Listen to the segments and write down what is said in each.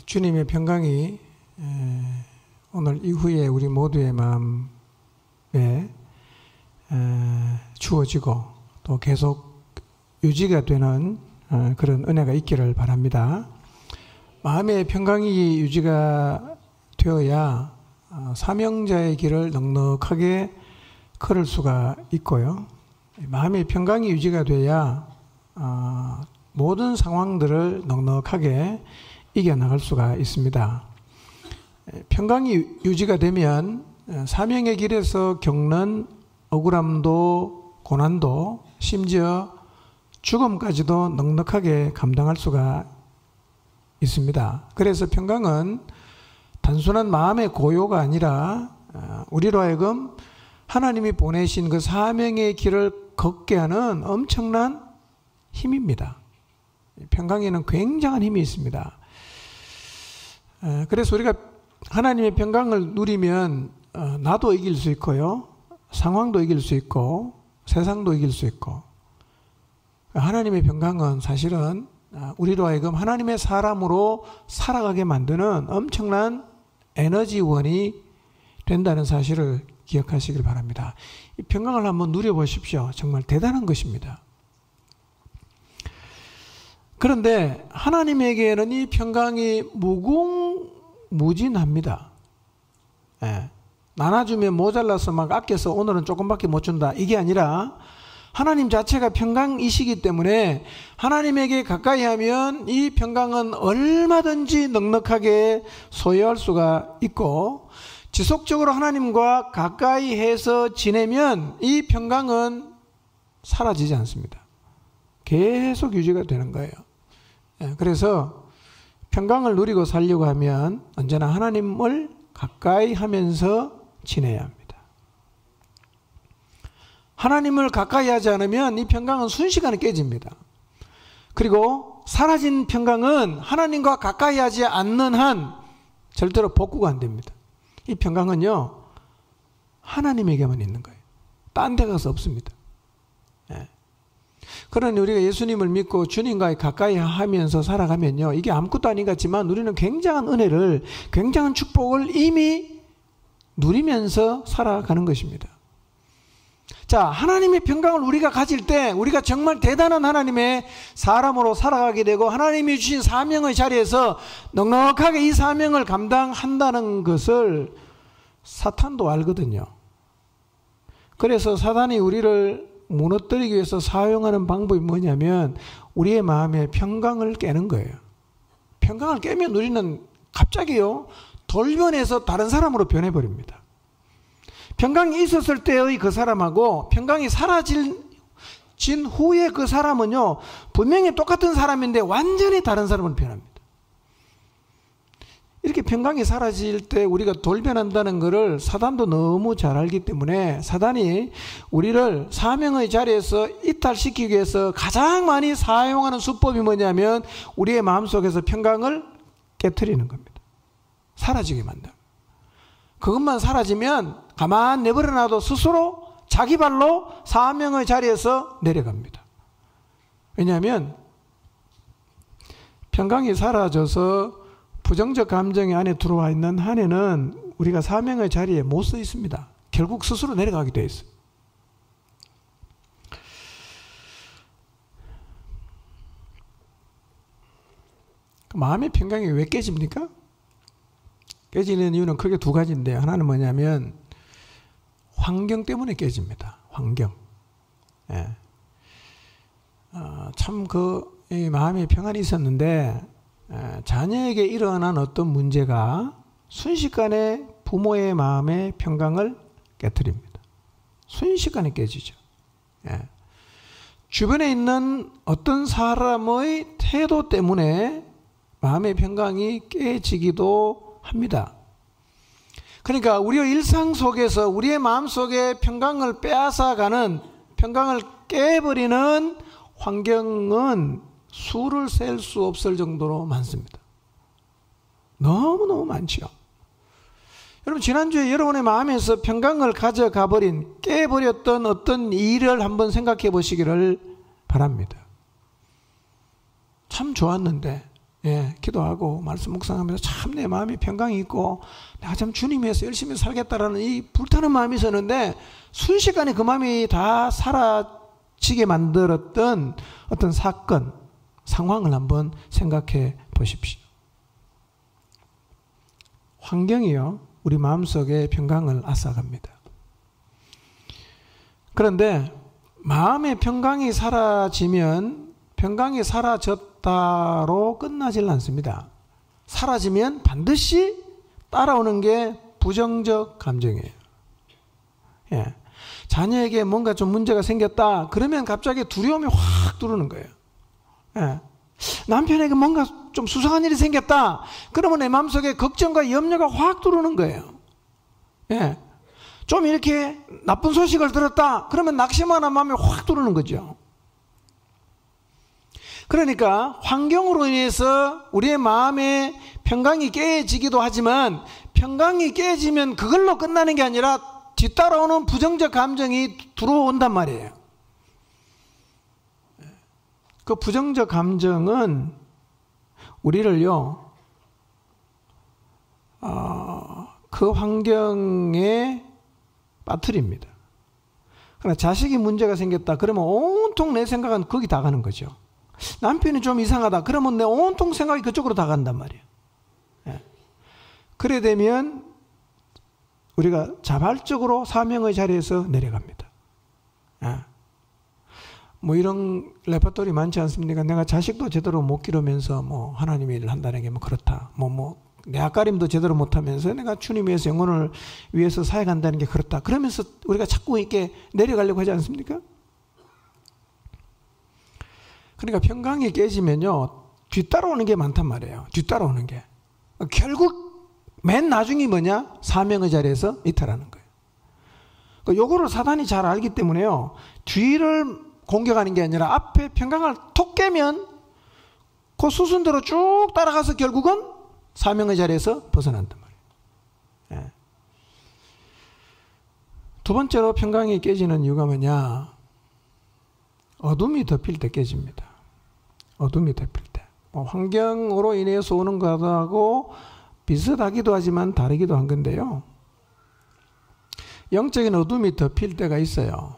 주님의 평강이 오늘 이후에 우리 모두의 마음에 주어지고 또 계속 유지가 되는 그런 은혜가 있기를 바랍니다. 마음의 평강이 유지가 되어야 사명자의 길을 넉넉하게 걸을 수가 있고요. 마음의 평강이 유지가 돼야 모든 상황들을 넉넉하게 이겨나갈 수가 있습니다. 평강이 유지가 되면 사명의 길에서 겪는 억울함도 고난도 심지어 죽음까지도 넉넉하게 감당할 수가 있습니다. 그래서 평강은 단순한 마음의 고요가 아니라 우리로 하여금 하나님이 보내신 그 사명의 길을 걷게 하는 엄청난 힘입니다. 평강에는 굉장한 힘이 있습니다. 그래서 우리가 하나님의 평강을 누리면 나도 이길 수 있고요, 상황도 이길 수 있고 세상도 이길 수 있고, 하나님의 평강은 사실은 우리로 하여금 하나님의 사람으로 살아가게 만드는 엄청난 에너지원이 된다는 사실을 기억하시길 바랍니다. 이 평강을 한번 누려보십시오. 정말 대단한 것입니다. 그런데 하나님에게는 이 평강이 무궁무진합니다. 나눠주면 모자라서 막 아껴서 오늘은 조금밖에 못 준다, 이게 아니라 하나님 자체가 평강이시기 때문에 하나님에게 가까이 하면 이 평강은 얼마든지 넉넉하게 소유할 수가 있고, 지속적으로 하나님과 가까이 해서 지내면 이 평강은 사라지지 않습니다. 계속 유지가 되는 거예요. 그래서 평강을 누리고 살려고 하면 언제나 하나님을 가까이 하면서 지내야 합니다. 하나님을 가까이 하지 않으면 이 평강은 순식간에 깨집니다. 그리고 사라진 평강은 하나님과 가까이 하지 않는 한 절대로 복구가 안 됩니다. 이 평강은요, 하나님에게만 있는 거예요. 딴 데 가서 없습니다. 그러니 우리가 예수님을 믿고 주님과 가까이 하면서 살아가면요, 이게 아무것도 아닌 것 같지만 우리는 굉장한 은혜를, 굉장한 축복을 이미 누리면서 살아가는 것입니다. 자, 하나님의 평강을 우리가 가질 때 우리가 정말 대단한 하나님의 사람으로 살아가게 되고, 하나님이 주신 사명의 자리에서 넉넉하게 이 사명을 감당한다는 것을 사탄도 알거든요. 그래서 사탄이 우리를 무너뜨리기 위해서 사용하는 방법이 뭐냐면 우리의 마음에 평강을 깨는 거예요. 평강을 깨면 우리는 갑자기요, 돌변해서 다른 사람으로 변해버립니다. 평강이 있었을 때의 그 사람하고 평강이 사라진 후에 그 사람은요, 분명히 똑같은 사람인데 완전히 다른 사람으로 변합니다. 이렇게 평강이 사라질 때 우리가 돌변한다는 것을 사단도 너무 잘 알기 때문에 사단이 우리를 사명의 자리에서 이탈시키기 위해서 가장 많이 사용하는 수법이 뭐냐면 우리의 마음속에서 평강을 깨트리는 겁니다. 사라지게 만듭니다. 그것만 사라지면 가만 내버려놔도 스스로 자기 발로 사명의 자리에서 내려갑니다. 왜냐하면 평강이 사라져서 부정적 감정이 안에 들어와 있는 한에는 우리가 사명의 자리에 못 서 있습니다. 결국 스스로 내려가게 되어 있어요. 마음의 평강이 왜 깨집니까? 깨지는 이유는 크게 두 가지인데요. 하나는 뭐냐면 환경 때문에 깨집니다. 환경. 참 이 마음의 평안이 있었는데 자녀에게 일어난 어떤 문제가 순식간에 부모의 마음의 평강을 깨트립니다. 순식간에 깨지죠. 주변에 있는 어떤 사람의 태도 때문에 마음의 평강이 깨지기도 합니다. 그러니까 우리의 일상 속에서 우리의 마음속에 평강을 빼앗아가는, 평강을 깨버리는 환경은 수를 셀 수 없을 정도로 많습니다. 너무너무 많죠. 여러분, 지난주에 여러분의 마음에서 평강을 가져가버린, 깨버렸던 어떤 일을 한번 생각해 보시기를 바랍니다. 참 좋았는데 예, 기도하고 말씀 묵상하면서 참 내 마음이 평강이 있고 내가 참 주님 위해서 열심히 살겠다라는 이 불타는 마음이 있었는데 순식간에 그 마음이 다 사라지게 만들었던 어떤 사건, 상황을 한번 생각해 보십시오. 환경이요, 우리 마음속에 평강을 앗아갑니다. 그런데 마음의 평강이 사라지면 평강이 사라졌다로 끝나질 않습니다. 사라지면 반드시 따라오는 게 부정적 감정이에요. 예. 자녀에게 뭔가 좀 문제가 생겼다 그러면 갑자기 두려움이 확 들어오는 거예요. 예. 남편에게 뭔가 좀 수상한 일이 생겼다 그러면 내 마음속에 걱정과 염려가 확 들어오는 거예요. 예. 좀 이렇게 나쁜 소식을 들었다 그러면 낙심하는 마음이 확 들어오는 거죠. 그러니까 환경으로 인해서 우리의 마음의 평강이 깨지기도 하지만 평강이 깨지면 그걸로 끝나는 게 아니라 뒤따라오는 부정적 감정이 들어온단 말이에요. 그 부정적 감정은 우리를요, 그 환경에 빠뜨립니다. 그러나 자식이 문제가 생겼다 그러면 온통 내 생각은 거기 다 가는 거죠. 남편이 좀 이상하다 그러면 내 온통 생각이 그쪽으로 다 간단 말이에요. 예. 그래 되면 우리가 자발적으로 사명의 자리에서 내려갑니다. 예. 뭐 이런 레퍼토리 많지 않습니까? 내가 자식도 제대로 못 기르면서 뭐 하나님의 일을 한다는 게 뭐 그렇다. 내 앞가림도 제대로 못하면서 내가 주님 위해서 영혼을 위해서 사역한다는 게 그렇다. 그러면서 우리가 자꾸 이렇게 내려가려고 하지 않습니까? 그러니까 평강이 깨지면요, 뒤따라오는 게 많단 말이에요. 뒤따라오는 게. 결국 맨 나중이 뭐냐? 사명의 자리에서 이탈하는 거예요. 그러니까 요거를 사단이 잘 알기 때문에요, 뒤를 공격하는 게 아니라 앞에 평강을 톡 깨면 그 수순대로 쭉 따라가서 결국은 사명의 자리에서 벗어난단 말이에요. 예. 두 번째로 평강이 깨지는 이유가 뭐냐? 어둠이 덮일 때 깨집니다. 어둠이 덮일 때. 환경으로 인해서 오는 것하고 비슷하기도 하지만 다르기도 한 건데요. 영적인 어둠이 덮일 때가 있어요.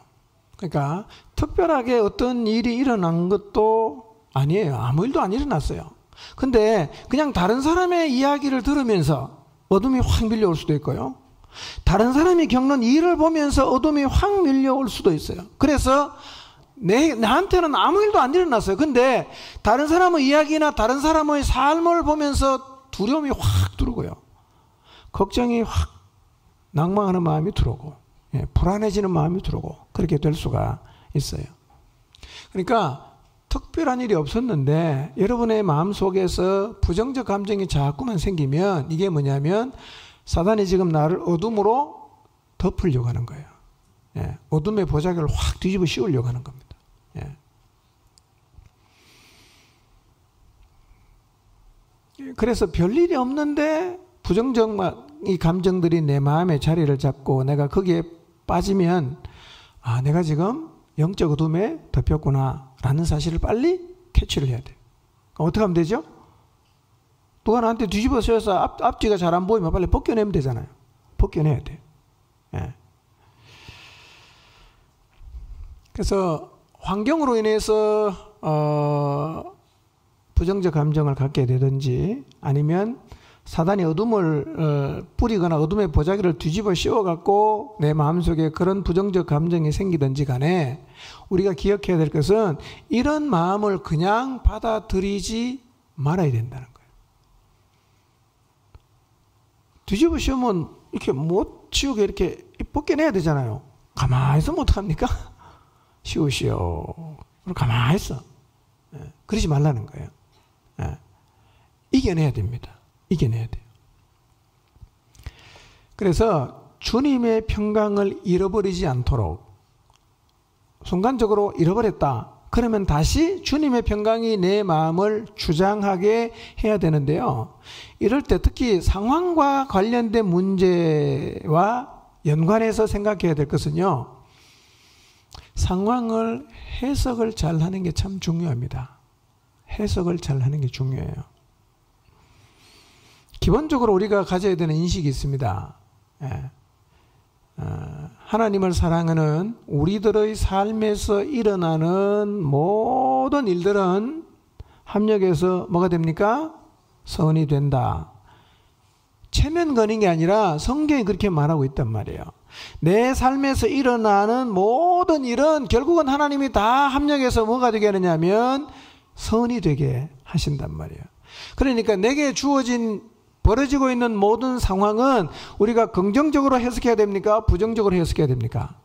그러니까 특별하게 어떤 일이 일어난 것도 아니에요. 아무 일도 안 일어났어요. 근데 그냥 다른 사람의 이야기를 들으면서 어둠이 확 밀려올 수도 있고요. 다른 사람이 겪는 일을 보면서 어둠이 확 밀려올 수도 있어요. 그래서 나한테는 아무 일도 안 일어났어요. 근데 다른 사람의 이야기나 다른 사람의 삶을 보면서 두려움이 확 들어오고요. 걱정이 확, 낭망하는 마음이 들어오고, 예, 불안해지는 마음이 들어오고, 그렇게 될 수가 있어요. 그러니까 특별한 일이 없었는데 여러분의 마음속에서 부정적 감정이 자꾸만 생기면 이게 뭐냐면 사단이 지금 나를 어둠으로 덮으려고 하는 거예요. 예, 어둠의 보자기를 확 뒤집어 씌우려고 하는 겁니다. 예. 그래서 별일이 없는데 부정적 이 감정들이 내 마음의 자리를 잡고 내가 거기에 빠지면 내가 지금 영적 어둠에 덮였구나 라는 사실을 빨리 캐치를 해야 돼요. 어떻게 하면 되죠? 누가 나한테 뒤집어 씌워서 앞뒤가 잘 안 보이면 빨리 벗겨내면 되잖아요. 벗겨내야 돼요. 예. 그래서 환경으로 인해서 부정적 감정을 갖게 되든지 아니면 사단이 어둠을 뿌리거나 어둠의 보자기를 뒤집어 씌워갖고 내 마음속에 그런 부정적 감정이 생기든지 간에 우리가 기억해야 될 것은 이런 마음을 그냥 받아들이지 말아야 된다는 거예요. 뒤집어 씌우면 이렇게 못 치우게 이렇게 벗겨내야 되잖아요. 가만히 있으면 어떡합니까? 쉬우시오. 그럼 가만히 있어. 예, 그러지 말라는 거예요. 예, 이겨내야 됩니다. 이겨내야 돼요. 그래서 주님의 평강을 잃어버리지 않도록 순간적으로 잃어버렸다. 그러면 다시 주님의 평강이 내 마음을 주장하게 해야 되는데요. 이럴 때 특히 상황과 관련된 문제와 연관해서 생각해야 될 것은요. 상황을 해석을 잘 하는 게 참 중요합니다. 해석을 잘 하는 게 중요해요. 기본적으로 우리가 가져야 되는 인식이 있습니다. 예. 하나님을 사랑하는 우리들의 삶에서 일어나는 모든 일들은 합력해서 뭐가 됩니까? 선이 된다. 체면거는 게 아니라 성경이 그렇게 말하고 있단 말이에요. 내 삶에서 일어나는 모든 일은 결국은 하나님이 다 합력해서 뭐가 되게 하느냐면 선이 되게 하신단 말이에요. 그러니까 내게 주어진 벌어지고 있는 모든 상황은 우리가 긍정적으로 해석해야 됩니까? 부정적으로 해석해야 됩니까?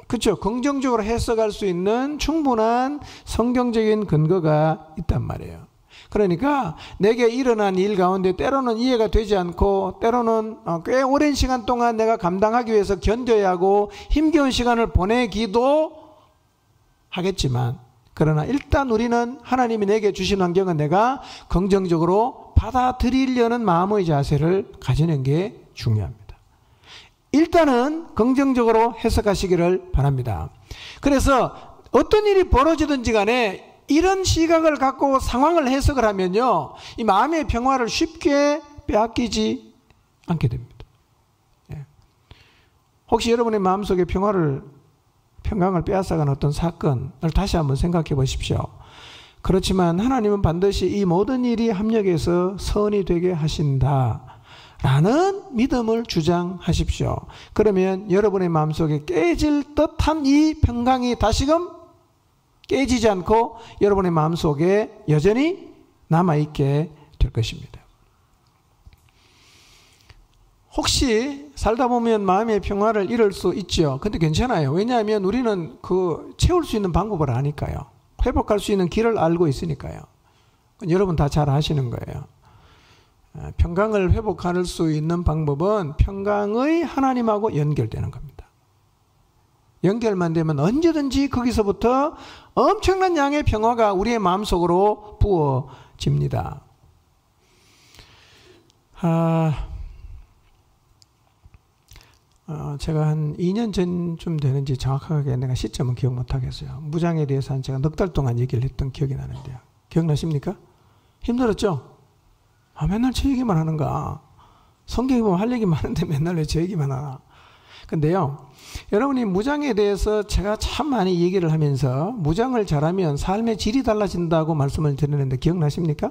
그렇죠. 긍정적으로 해석할 수 있는 충분한 성경적인 근거가 있단 말이에요. 그러니까 내게 일어난 일 가운데 때로는 이해가 되지 않고 때로는 꽤 오랜 시간 동안 내가 감당하기 위해서 견뎌야 하고 힘겨운 시간을 보내기도 하겠지만, 그러나 일단 우리는 하나님이 내게 주신 환경은 내가 긍정적으로 받아들이려는 마음의 자세를 가지는 게 중요합니다. 일단은 긍정적으로 해석하시기를 바랍니다. 그래서 어떤 일이 벌어지든지 간에 이런 시각을 갖고 상황을 해석을 하면요, 이 마음의 평화를 쉽게 빼앗기지 않게 됩니다. 혹시 여러분의 마음속에 평강을 빼앗아간 어떤 사건을 다시 한번 생각해 보십시오. 그렇지만 하나님은 반드시 이 모든 일이 합력해서 선이 되게 하신다 라는 믿음을 주장하십시오. 그러면 여러분의 마음속에 깨질 듯한 이 평강이 다시금 깨지지 않고 여러분의 마음속에 여전히 남아있게 될 것입니다. 혹시 살다 보면 마음의 평화를 잃을 수 있죠. 근데 괜찮아요. 왜냐하면 우리는 채울 수 있는 방법을 아니까요. 회복할 수 있는 길을 알고 있으니까요. 여러분 다 잘 아시는 거예요. 평강을 회복할 수 있는 방법은 평강의 하나님하고 연결되는 겁니다. 연결만 되면 언제든지 거기서부터 엄청난 양의 평화가 우리의 마음속으로 부어집니다. 제가 한 2년 전쯤 되는지 정확하게 내가 시점은 기억 못하겠어요. 무장에 대해서 한 제가 넉 달 동안 얘기를 했던 기억이 나는데요. 기억나십니까? 힘들었죠? 맨날 제 얘기만 하는가? 성경에 보면 할 얘기 많은데 맨날 왜 제 얘기만 하나? 근데요, 여러분이 무장에 대해서 제가 참 많이 얘기를 하면서 무장을 잘하면 삶의 질이 달라진다고 말씀을 드렸는데 기억나십니까?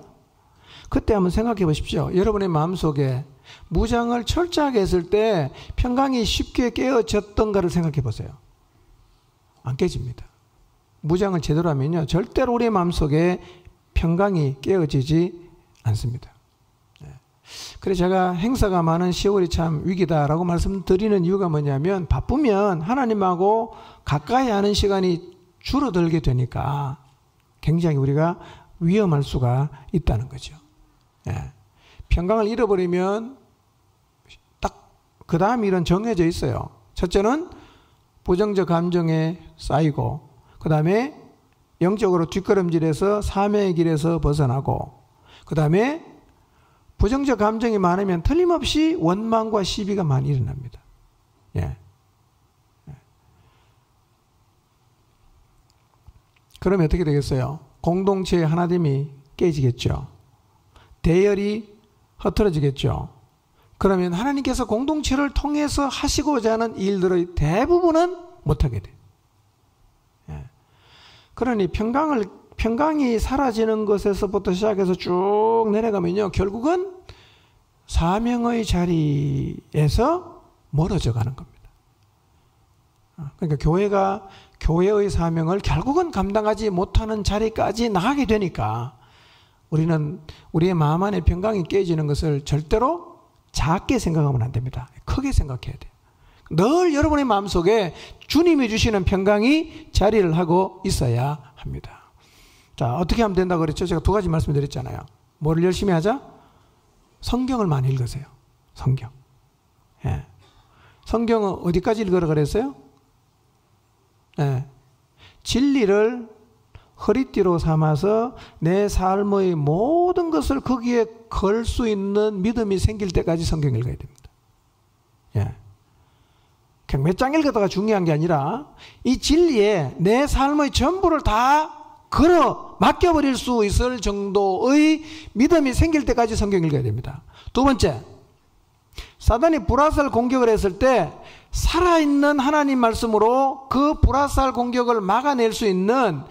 그때 한번 생각해 보십시오. 여러분의 마음속에 무장을 철저하게 했을 때 평강이 쉽게 깨어졌던가를 생각해 보세요. 안 깨집니다. 무장을 제대로 하면요, 절대로 우리의 마음속에 평강이 깨어지지 않습니다. 그래서 제가 행사가 많은 10월이 참 위기다라고 말씀드리는 이유가 뭐냐면, 바쁘면 하나님하고 가까이 하는 시간이 줄어들게 되니까 굉장히 우리가 위험할 수가 있다는 거죠. 평강을 잃어버리면 딱 그 다음 일은 정해져 있어요. 첫째는 부정적 감정에 쌓이고, 그 다음에 영적으로 뒷걸음질해서 사명의 길에서 벗어나고, 그 다음에 부정적 감정이 많으면 틀림없이 원망과 시비가 많이 일어납니다. 그러면 어떻게 되겠어요? 공동체의 하나됨이 깨지겠죠. 대열이 흐트러지겠죠. 그러면 하나님께서 공동체를 통해서 하시고자 하는 일들의 대부분은 못하게 돼요. 그러니 평강이 사라지는 것에서부터 시작해서 쭉 내려가면요, 결국은 사명의 자리에서 멀어져 가는 겁니다. 그러니까 교회의 사명을 결국은 감당하지 못하는 자리까지 나가게 되니까 우리는 우리의 마음 안에 평강이 깨지는 것을 절대로 작게 생각하면 안 됩니다. 크게 생각해야 돼요. 늘 여러분의 마음속에 주님이 주시는 평강이 자리를 하고 있어야 합니다. 자, 어떻게 하면 된다고 그랬죠? 제가 두 가지 말씀드렸잖아요. 뭐를 열심히 하자? 성경을 많이 읽으세요. 성경. 성경은 어디까지 읽으라 그랬어요? 진리를 허리띠로 삼아서 내 삶의 모든 것을 거기에 걸 수 있는 믿음이 생길 때까지 성경 읽어야 됩니다. 그냥 몇 장 읽어다가 중요한 게 아니라 이 진리에 내 삶의 전부를 다 걸어 맡겨버릴 수 있을 정도의 믿음이 생길 때까지 성경 읽어야 됩니다. 두 번째, 사단이 불화살 공격을 했을 때 살아있는 하나님 말씀으로 그 불화살 공격을 막아낼 수 있는,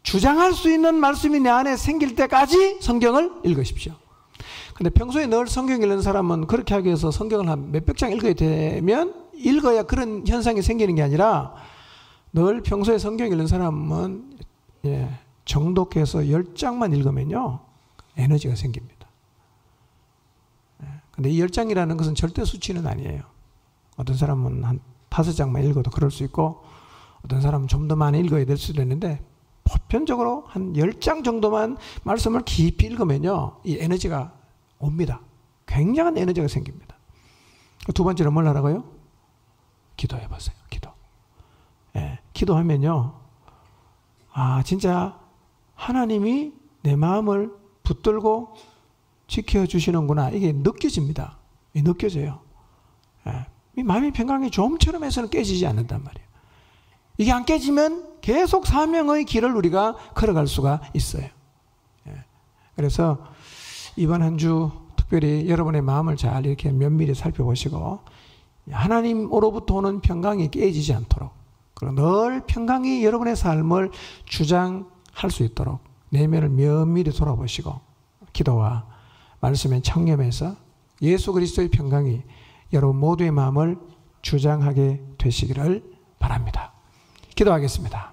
주장할 수 있는 말씀이 내 안에 생길 때까지 성경을 읽으십시오. 근데 평소에 늘 성경 읽는 사람은 그렇게 하기 위해서 성경을 한 몇백 장 읽어야 되면 읽어야 그런 현상이 생기는 게 아니라, 늘 평소에 성경 읽는 사람은 정독해서 10장만 읽으면요 에너지가 생깁니다. 근데 이 10장이라는 것은 절대 수치는 아니에요. 어떤 사람은 한 5장만 읽어도 그럴 수 있고, 어떤 사람은 좀 더 많이 읽어야 될 수도 있는데, 보편적으로 한 10장 정도만 말씀을 깊이 읽으면요 이 에너지가 옵니다. 굉장한 에너지가 생깁니다. 두 번째로 뭘 하라고요? 기도해 보세요. 기도. 기도하면요, 진짜 하나님이 내 마음을 붙들고 지켜주시는구나, 이게 느껴집니다. 느껴져요. 이 마음의 평강이 좀처럼 해서는 깨지지 않는단 말이에요. 이게 안 깨지면 계속 사명의 길을 우리가 걸어갈 수가 있어요. 그래서 이번 한 주 특별히 여러분의 마음을 잘 이렇게 면밀히 살펴보시고, 하나님으로부터 오는 평강이 깨지지 않도록, 그리고 늘 평강이 여러분의 삶을 주장할 수 있도록 내면을 면밀히 돌아보시고, 기도와 말씀에 청렴해서 예수 그리스도의 평강이 여러분 모두의 마음을 주장하게 되시기를 바랍니다. 기도하겠습니다.